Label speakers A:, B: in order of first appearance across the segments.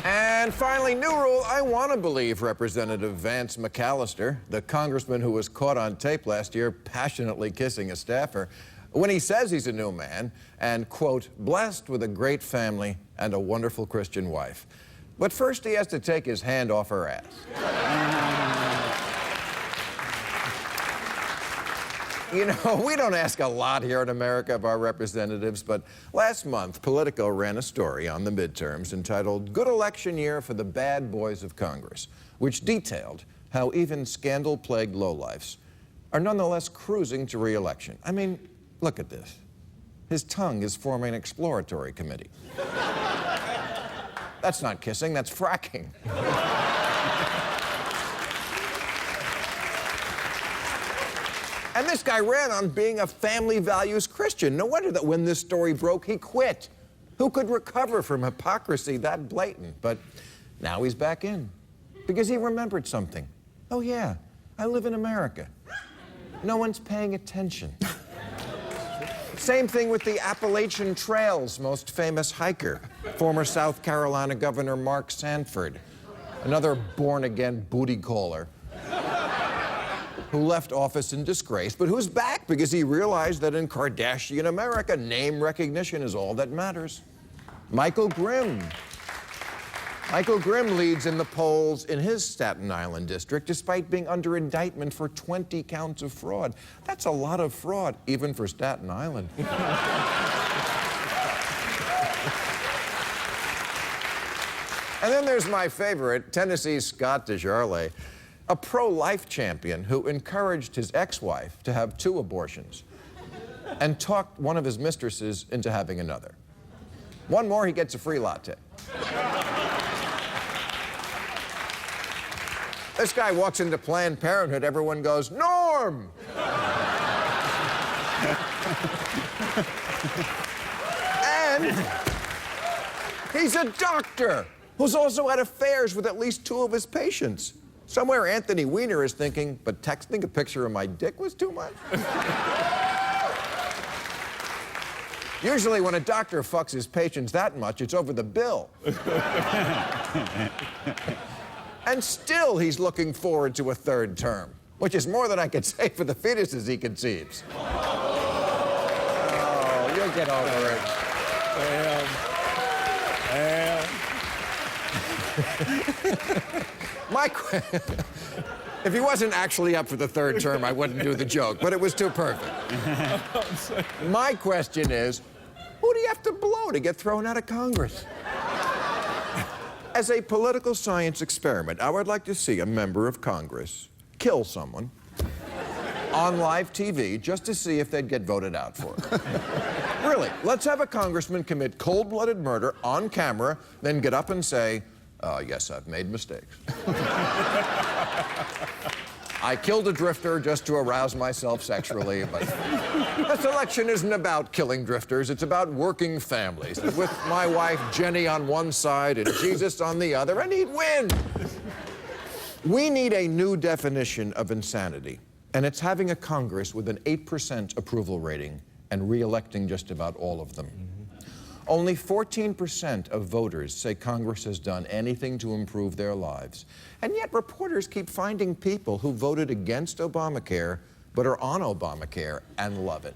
A: And finally, new rule, I want to believe Representative Vance McAllister, the congressman who was caught on tape last year passionately kissing a staffer, when he says he's a new man and, quote, blessed with a great family and a wonderful Christian wife. But first he has to take his hand off her ass. You know, we don't ask a lot here in America of our representatives, but last month, Politico ran a story on the midterms entitled Good Election Year for the Bad Boys of Congress, which detailed how even scandal-plagued lowlifes are nonetheless cruising to re-election. I mean, look at this. His tongue is forming an exploratory committee. That's not kissing, that's fracking. And this guy ran on being a family values Christian. No wonder that when this story broke, he quit. Who could recover from hypocrisy that blatant? But now he's back in because he remembered something. Oh yeah, I live in America. No one's paying attention. Same thing with the Appalachian Trail's most famous hiker, former South Carolina Governor Mark Sanford, another born-again booty caller who left office in disgrace, but who's back because he realized that in Kardashian America, name recognition is all that matters. Michael Grimm. Michael Grimm leads in the polls in his Staten Island district despite being under indictment for 20 counts of fraud. That's a lot of fraud, even for Staten Island. And then there's my favorite, Tennessee's Scott DeJarle, a pro-life champion who encouraged his ex-wife to have 2 abortions and talked one of his mistresses into having another. One more, he gets a free latte. This guy walks into Planned Parenthood, everyone goes, Norm! And he's a doctor who's also had affairs with at least 2 of his patients. Somewhere Anthony Weiner is thinking, but texting a picture of my dick was too much? Usually when a doctor fucks his patients that much, it's over the bill. And still he's looking forward to a 3rd term, which is more than I could say for the fetuses he conceives. Oh, you'll get over it. If he wasn't actually up for the 3rd term, I wouldn't do the joke, but it was too perfect. My question is, who do you have to blow to get thrown out of Congress? As a political science experiment, I would like to see a member of Congress kill someone on live TV just to see if they'd get voted out for it. Really, let's have a congressman commit cold-blooded murder on camera, then get up and say, yes, I've made mistakes. I killed a drifter just to arouse myself sexually, but this election isn't about killing drifters. It's about working families, with my wife Jenny on one side and Jesus on the other, and he'd win. We need a new definition of insanity, and it's having a Congress with an 8% approval rating and re-electing just about all of them. Only 14% of voters say Congress has done anything to improve their lives. And yet reporters keep finding people who voted against Obamacare but are on Obamacare and love it.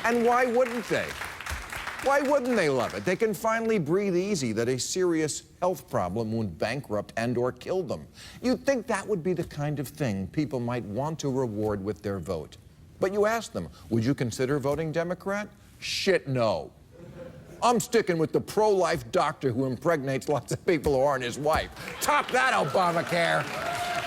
A: And why wouldn't they? Why wouldn't they love it? They can finally breathe easy that a serious health problem won't bankrupt and/or kill them. You'd think that would be the kind of thing people might want to reward with their vote. But you ask them, would you consider voting Democrat? Shit, no. I'm sticking with the pro-life doctor who impregnates lots of people who aren't his wife. Top that, Obamacare.